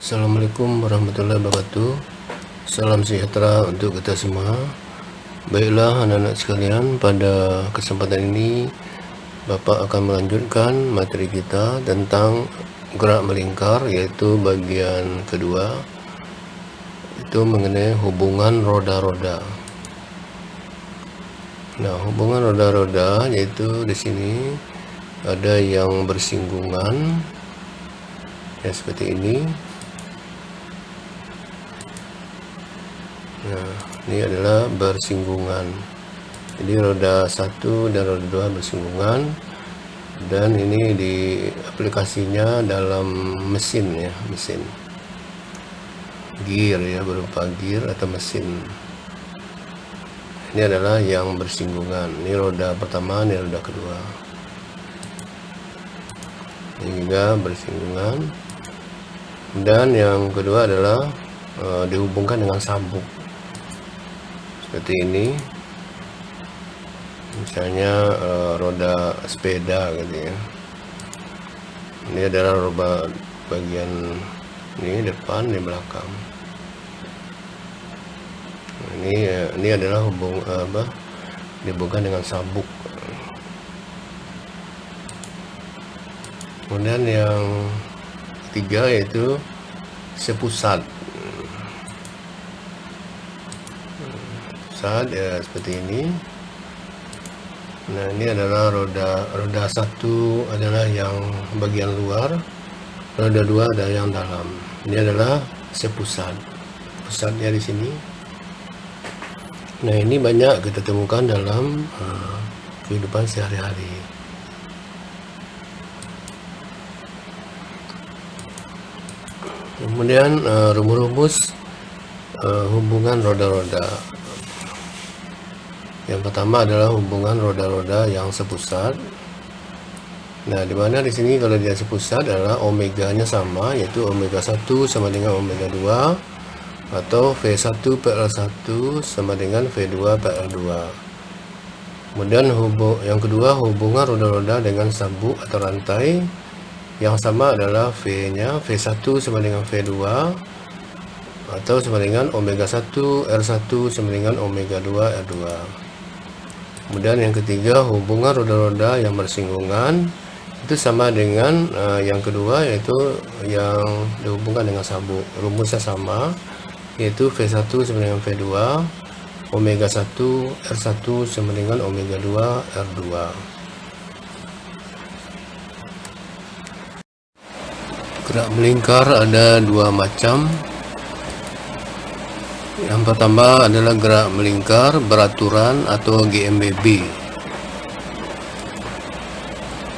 Assalamualaikum warahmatullahi wabarakatuh. Salam sejahtera untuk kita semua. Baiklah anak-anak sekalian, pada kesempatan ini Bapak akan melanjutkan materi kita tentang gerak melingkar, yaitu bagian kedua, itu mengenai hubungan roda-roda. Nah, hubungan roda-roda yaitu di sini ada yang bersinggungan ya, seperti ini. Nah, ini adalah bersinggungan. Jadi roda 1 dan roda 2 bersinggungan, dan ini di aplikasinya dalam mesin ya, mesin gear ya, berupa gear atau mesin. Ini adalah yang bersinggungan. Ini roda pertama, ini roda kedua. Ini juga bersinggungan. Dan yang kedua adalah dihubungkan dengan sabuk. Seperti ini. Misalnya roda sepeda gitu ya. Ini adalah roda bagian ini depan, di belakang. Ini adalah dihubungkan dengan sabuk. Kemudian yang ketiga yaitu sepusat. Pusat ya, seperti ini. Nah, ini adalah roda 1 adalah yang bagian luar, roda 2 ada yang dalam. Ini adalah sepusat. Pusatnya di sini. Nah, ini banyak kita temukan dalam kehidupan sehari-hari. Kemudian rumus-rumus hubungan roda-roda. Yang pertama adalah hubungan roda-roda yang sepusat. Nah, dimana di sini kalau dia sepusat adalah omeganya sama, yaitu omega 1 sama dengan omega 2, atau V1 per L1 sama dengan V2 per L2. Kemudian yang kedua, hubungan roda-roda dengan sabuk atau rantai yang sama adalah V-nya, V1 sama dengan V2 atau sama dengan omega 1 R1 sama dengan omega 2 R2. Kemudian yang ketiga, hubungan roda-roda yang bersinggungan itu sama dengan yang kedua, yaitu yang dihubungkan dengan sabuk. Rumusnya sama, yaitu V1 sama dengan V2, omega 1 R1 sama dengan omega 2 R2. Gerak melingkar ada dua macam. Yang pertama adalah gerak melingkar beraturan atau GMBB.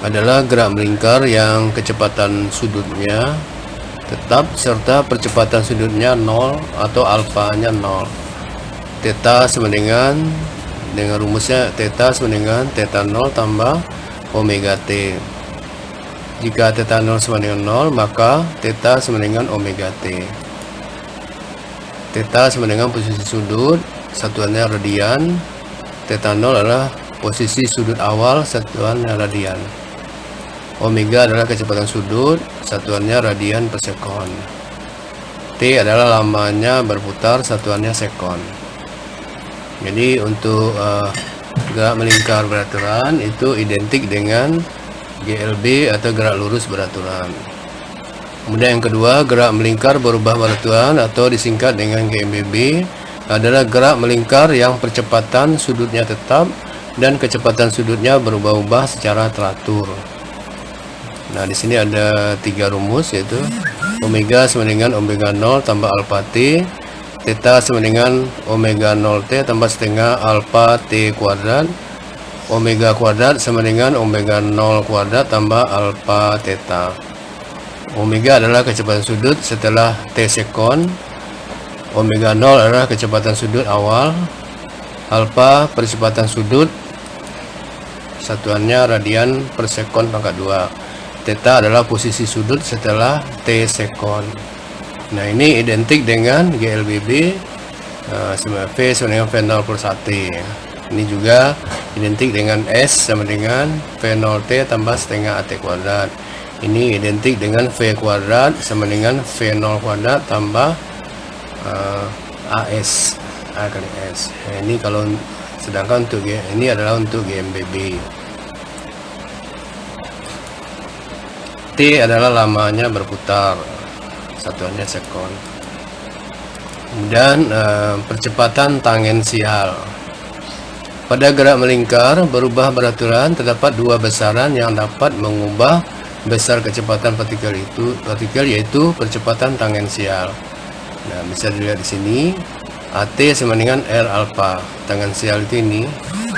Adalah gerak melingkar yang kecepatan sudutnya tetap serta percepatan sudutnya 0 atau alfanya 0. Theta sama dengan rumusnya theta sama dengan theta 0 tambah omega T. Jika theta 0 sama dengan 0, maka theta sama dengan omega T. Theta sama dengan posisi sudut, satuannya radian. Theta 0 adalah posisi sudut awal, satuannya radian. Omega adalah kecepatan sudut, satuannya radian per sekon. T adalah lamanya berputar, satuannya sekon. Jadi untuk gerak melingkar beraturan itu identik dengan GLB atau gerak lurus beraturan. Kemudian yang kedua, gerak melingkar berubah beraturan atau disingkat dengan GMBB adalah gerak melingkar yang percepatan sudutnya tetap dan kecepatan sudutnya berubah-ubah secara teratur. Nah, di sini ada 3 rumus, yaitu omega sama dengan omega 0 tambah alpha T, theta sama dengan omega 0 T tambah setengah alpha T kuadrat, omega kuadrat sama dengan omega 0 kuadrat tambah alpha theta. Omega adalah kecepatan sudut setelah T sekon, omega 0 adalah kecepatan sudut awal, alpha percepatan sudut, satuannya radian per sekon pangkat 2. Theta adalah posisi sudut setelah T sekon. Nah, ini identik dengan GLBB, V sama dengan V0 plus AT. Ini juga identik dengan S sama dengan V0T tambah setengah AT kuadrat. Ini identik dengan V kuadrat sama dengan V0 kuadrat tambah AS, A kali S. Ini kalau sedangkan untuk ini adalah untuk GMBB. T adalah lamanya berputar, satuannya sekon. Dan percepatan tangensial. Pada gerak melingkar berubah beraturan, terdapat dua besaran yang dapat mengubah besar kecepatan partikel yaitu percepatan tangensial. Nah, bisa dilihat di sini AT sama dengan R alpha. Tangensial ini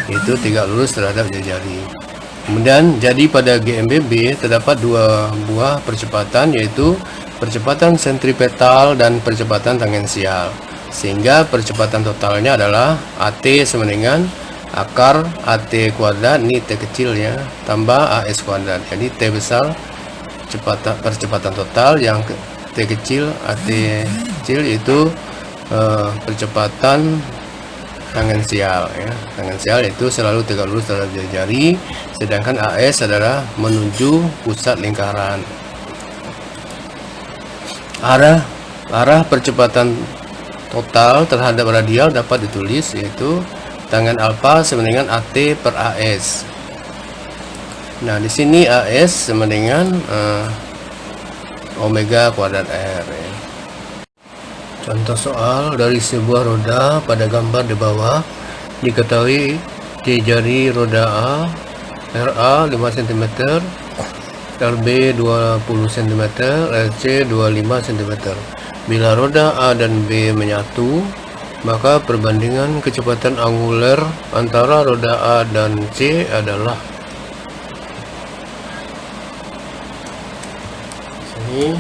itu tegak lurus terhadap jari. Kemudian jadi pada GMBB terdapat dua buah percepatan, yaitu percepatan sentripetal dan percepatan tangensial, sehingga percepatan totalnya adalah AT sama dengan akar AT kuadrat, ini T kecil ya, tambah AS kuadrat. Jadi T besar percepatan total, yang T kecil AT kecil itu percepatan tangensial ya. Tangensial itu selalu tegak lurus terhadap jari, sedangkan AS adalah menuju pusat lingkaran. Arah percepatan total terhadap radial dapat ditulis, yaitu tangen alfa sama dengan AT per AS. Nah, di sini AS sama dengan omega kuadrat R ya. Contoh soal, dari sebuah roda pada gambar di bawah diketahui J jari roda A, RA 5 cm, RB 20 cm, RC 25 cm. Bila roda A dan B menyatu, maka perbandingan kecepatan anguler antara roda A dan C adalah sini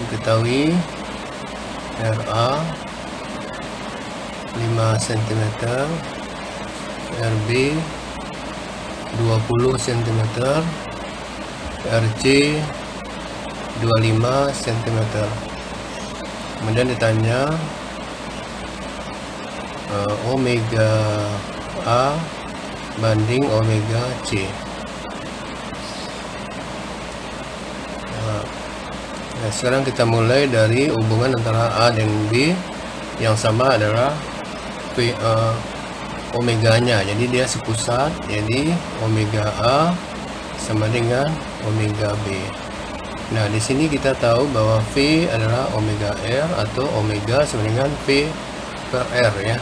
diketahui RA 5 cm, RB 20 cm, RC 25 cm. Kemudian ditanya omega A banding omega C. Nah, sekarang kita mulai dari hubungan antara A dan B. Yang sama adalah omeganya, jadi dia sepusat, jadi omega A sama dengan omega B. Nah, di sini kita tahu bahwa V adalah omega R atau omega sama dengan V per R ya.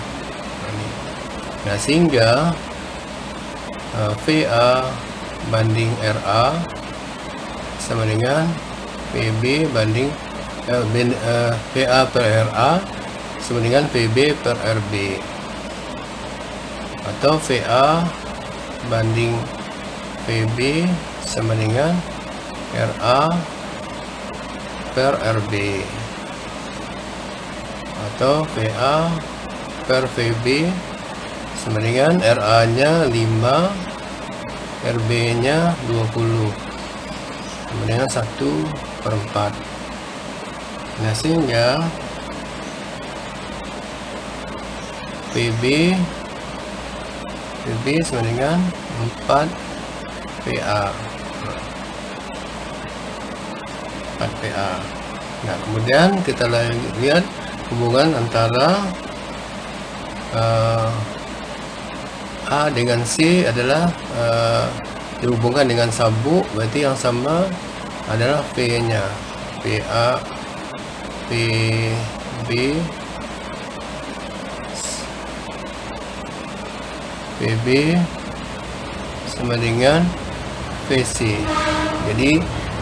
Nah, sehingga VA banding RA sama dengan PB banding VA per RA sama dengan PB per RB, atau VA banding PB sama dengan RA per RB, atau VA per VB sama dengan RA nya 5, RB nya 20, kemudian 1/4. Nah, sehingga PB sama dengan 4 PA. Nah, kemudian kita lihat hubungan antara A dengan C adalah dihubungkan dengan sabuk, berarti yang sama adalah V-nya, PA PB sama dengan VC. Jadi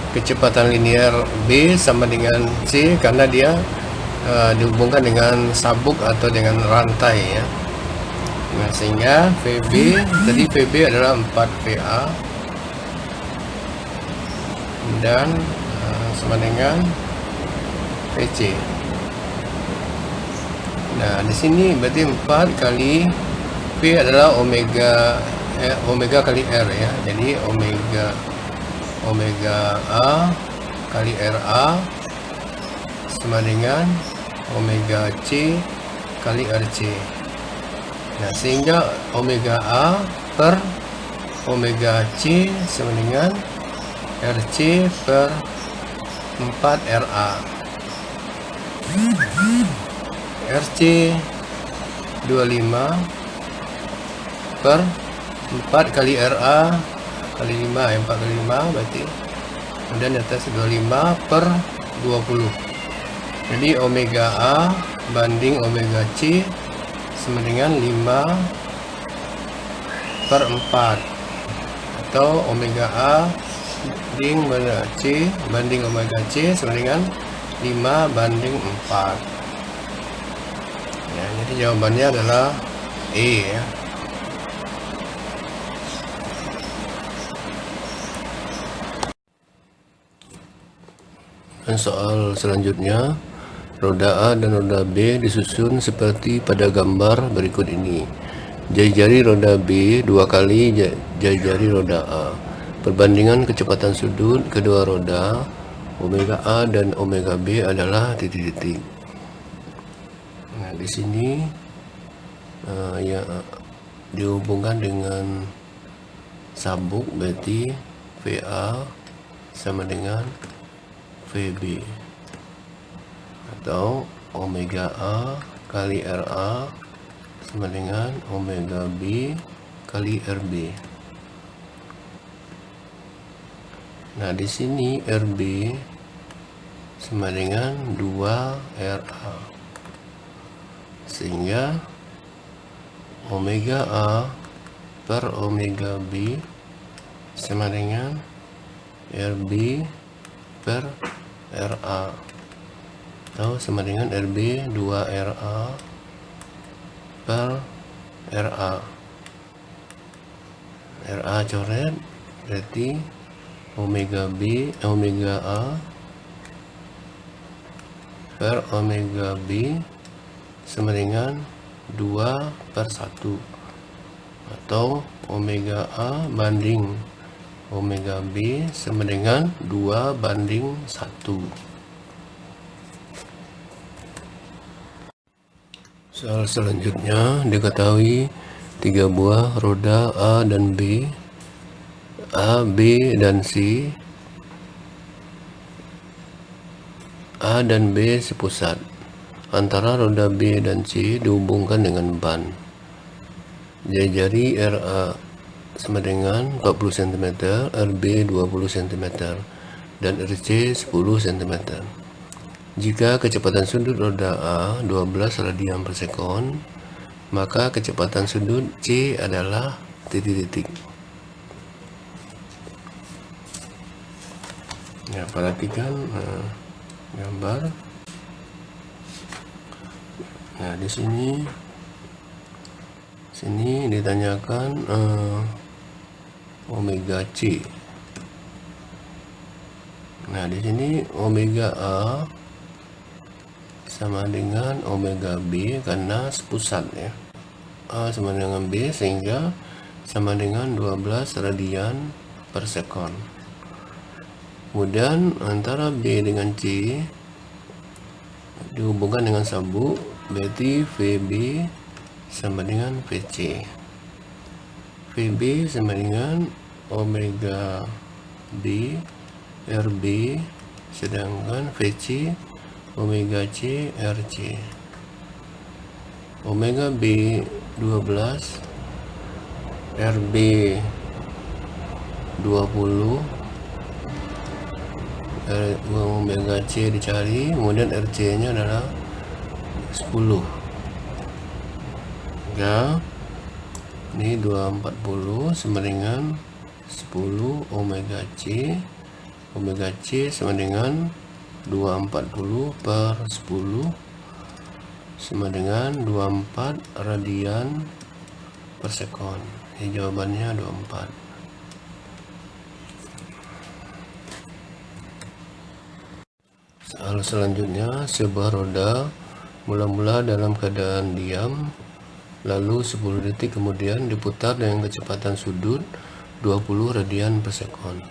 kecepatan linear B sama dengan C karena dia dihubungkan dengan sabuk atau dengan rantai ya. Nah, sehingga VB tadi VB adalah 4 VA dan sama dengan VC. Nah, di sini berarti 4 kali V adalah omega kali R ya. Jadi omega A kali RA sama dengan omega C kali RC. Nah, sehingga omega A per omega C sama dengan RC per 4 RA. RC 25 per 4 kali RA kali 5, 4 kali 5 berarti, kemudian di atas 25 per 20. Jadi omega A banding omega C sama dengan 5 per 4, atau omega A banding omega C banding omega C sama dengan 5 banding 4. Ya, jadi jawabannya adalah E ya. Dan soal selanjutnya, roda A dan roda B disusun seperti pada gambar berikut ini. Jari-jari roda B 2 kali jari-jari roda A. Perbandingan kecepatan sudut kedua roda omega A dan omega B adalah titik-titik. Nah, di sini ya dihubungkan dengan sabuk, berarti VA sama dengan VB, atau omega A kali RA sama dengan omega B kali RB. Nah, di sini RB sama dengan 2 RA, sehingga omega A per omega B sama dengan RB per RA, atau sama dengan RB 2 RA per RA. RA coret, berarti omega A per omega B sama dengan 2 per 1, atau omega A banding omega B sama dengan 2 banding 1. Soal selanjutnya, diketahui 3 buah roda A dan B, A, B, dan C. A dan B sepusat. Antara roda B dan C dihubungkan dengan ban. Jari-jari RA sama dengan 40 cm, RB 20 cm, dan RC 10 cm. Jika kecepatan sudut roda A 12 radian per sekon, maka kecepatan sudut C adalah titik-titik. Ya, perhatikan gambar. Nah, di sini ditanyakan omega C. Nah, di sini omega A sama dengan omega B karena sepusat ya. A sama dengan B sehingga sama dengan 12 radian per sekon. Kemudian antara B dengan C dihubungkan dengan sabuk, berarti VB sama dengan VC. VB sama dengan omega B RB, sedangkan VC omega C RC. Omega B 12, RB 20, omega C dicari, kemudian RC nya adalah 10 ya. Ini 240 sama dengan 10 omega C sama dengan 240 per 10 sama dengan 24 radian per sekon. Ini jawabannya 24. Soal selanjutnya, sebuah roda mula-mula dalam keadaan diam, lalu 10 detik kemudian diputar dengan kecepatan sudut 20 radian per sekon.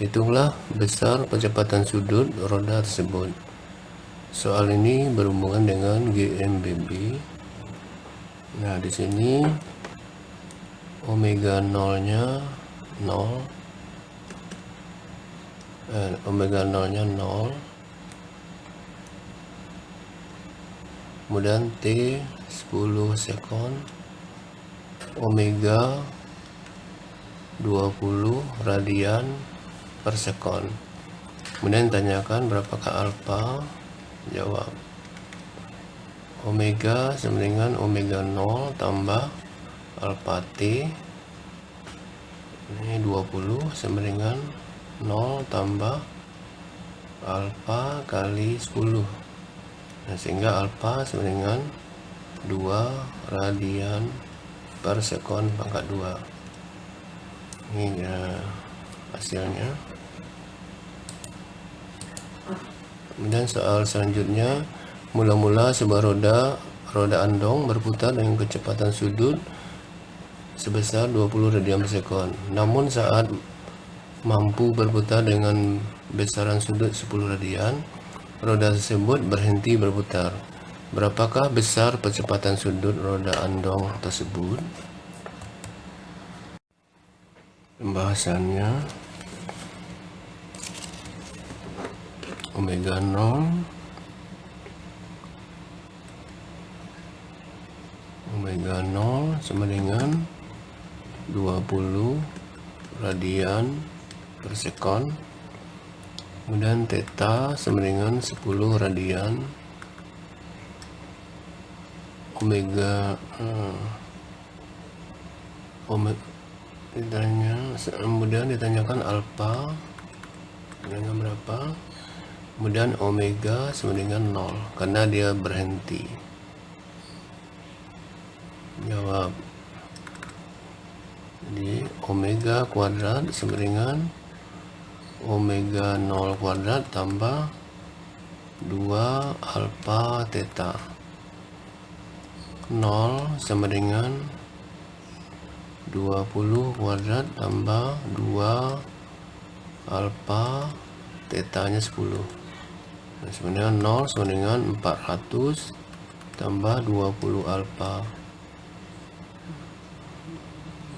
Hitunglah besar kecepatan sudut roda tersebut. Soal ini berhubungan dengan GMBB. Nah, di sini omega 0-nya 0, omega 0 nya 0, kemudian T 10 sekon, omega 20 radian per sekon. Kemudian ditanyakan berapakah alfa, jawab omega sama dengan omega 0 tambah alfa T, ini 20 sama dengan 0 tambah alfa kali 10. Nah, sehingga alfa sama dengan 2 radian per sekon pangkat 2. Ini hasilnya. Kemudian soal selanjutnya, mula-mula sebuah roda andong berputar dengan kecepatan sudut sebesar 20 radian per sekon. Namun saat mampu berputar dengan besaran sudut 10 radian, roda tersebut berhenti berputar. Berapakah besar percepatan sudut roda andong tersebut? Pembahasannya, omega 0 sama dengan 20 radian per sekon, kemudian theta sama dengan 10 radian, kemudian ditanyakan alfa dengan berapa, kemudian omega sama dengan 0 karena dia berhenti. Jawab, jadi omega kuadrat sama dengan omega 0 kuadrat tambah 2 alfa theta. 0 sama dengan 20 kuadrat tambah 2 alfa theta nya 10. Nah, sebenarnya 0 sama dengan 400 tambah 20 alfa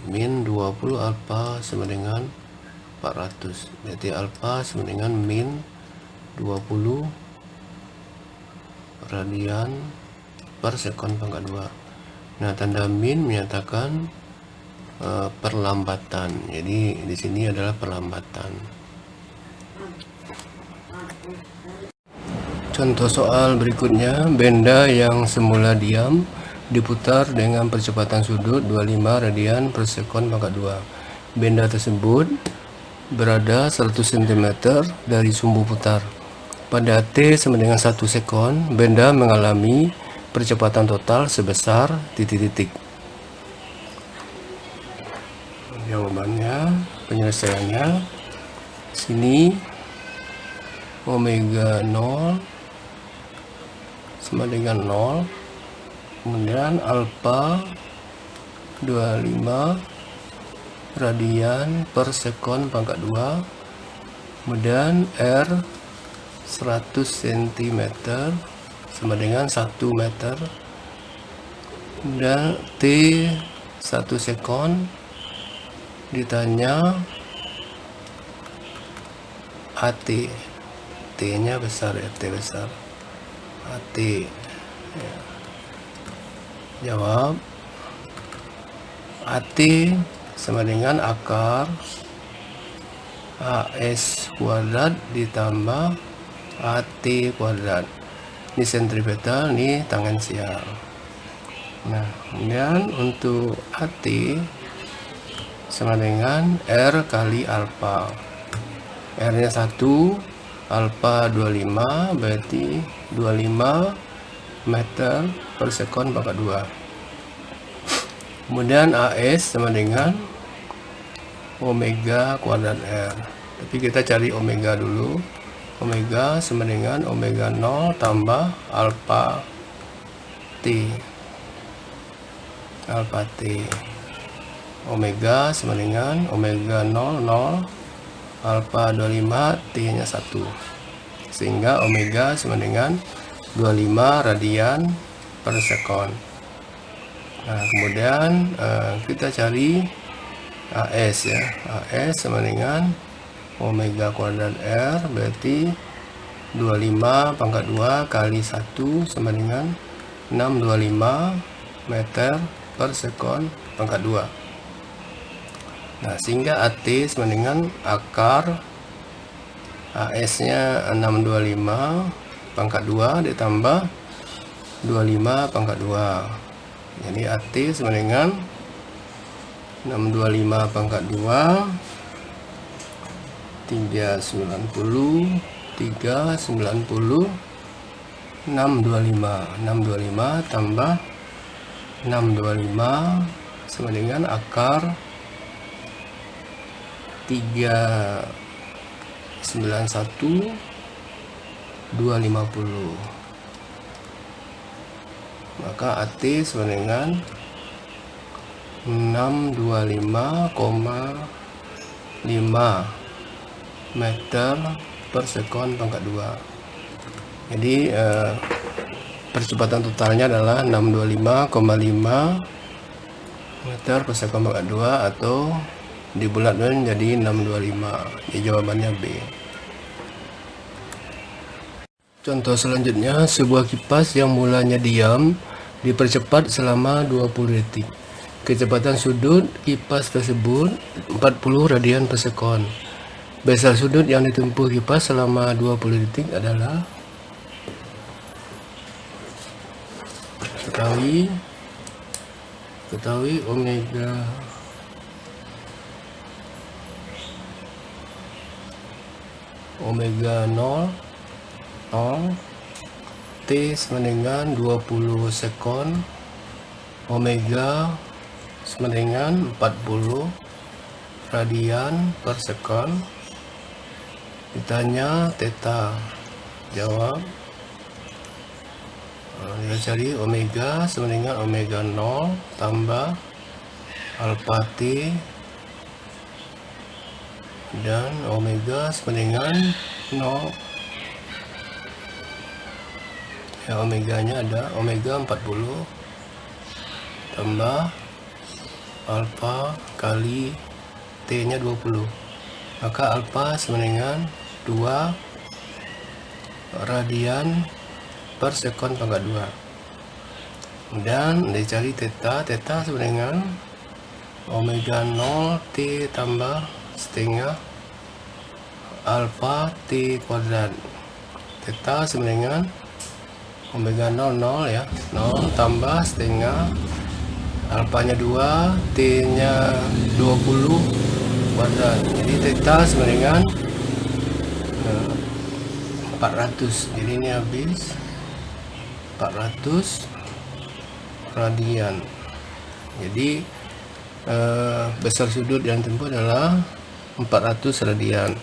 min 20 alfa sama dengan 400. Berarti alfa sama dengan min 20 radian per sekon pangkat 2. Nah, tanda min menyatakan perlambatan. Jadi di sini adalah perlambatan. Contoh soal berikutnya, benda yang semula diam diputar dengan percepatan sudut 25 radian per sekon pangkat 2. Benda tersebut berada 100 cm dari sumbu putar. Pada T sama dengan 1 sekon, benda mengalami percepatan total sebesar titik-titik. Jawabannya, penyelesaiannya, sini omega 0 sama dengan 0, kemudian alfa 25 radian per sekon pangkat 2, kemudian R 100 cm sama dengan 1 meter, kemudian T 1 sekon, ditanya AT, T nya besar ya, T besar, AT ya. Jawab, AT sama dengan akar AS kuadrat ditambah AT kuadrat. Ini sentripetal, ini tangensial. Nah, kemudian untuk AT sama dengan R kali alfa. R nya 1, alfa 25, berarti 25 meter per sekon pangkat 2. Kemudian AS sama dengan omega kuadrat R. Tapi kita cari omega dulu. Omega sama dengan omega 0 tambah alfa T. Alfa T. Omega sama dengan omega 0, 0, alfa 25, T nya 1. Sehingga omega sama dengan 25 radian per sekon. Nah, kemudian kita cari AS ya. AS sama dengan omega kuadrat R, berarti 25 pangkat 2 kali 1 sama dengan 625 meter per sekon pangkat 2. Nah, sehingga AT sama dengan akar AS nya 625 pangkat 2 ditambah 25 pangkat 2. Jadi AT sama dengan 625 pangkat 2 390 625 tambah 625 sama dengan akar 391 250. Maka AT sama dengan 625,5 meter per sekon pangkat 2. Jadi percepatan totalnya adalah 625,5 meter per sekon pangkat 2, atau dibulatkan menjadi 625. Jadi jawabannya B. Contoh selanjutnya, sebuah kipas yang mulanya diam dipercepat selama 20 detik. Kecepatan sudut kipas tersebut 40 radian per sekon. Besar sudut yang ditempuh kipas selama 20 detik adalah, ketahui omega 0 T sama dengan 20 sekon, omega sama dengan 40 radian per sekon. Ditanya theta, jawab. Kita cari omega sama dengan omega 0 tambah alpha T, dan omega sama dengan 0 ya, omeganya ada omega 40 tambah alpha kali T nya 20, maka alpha sama dengan 2 radian per sekon pangkat 2. Dan dicari theta sama dengan omega 0 T tambah setengah alpha T kuadrat. Theta sama dengan omega 0 ya, 0 tambah setengah alpanya 2, T nya 20 kuadrat. Jadi theta sama dengan 400. Jadi ini habis 400 radian. Jadi besar sudut yang ditempuh adalah 400 radian.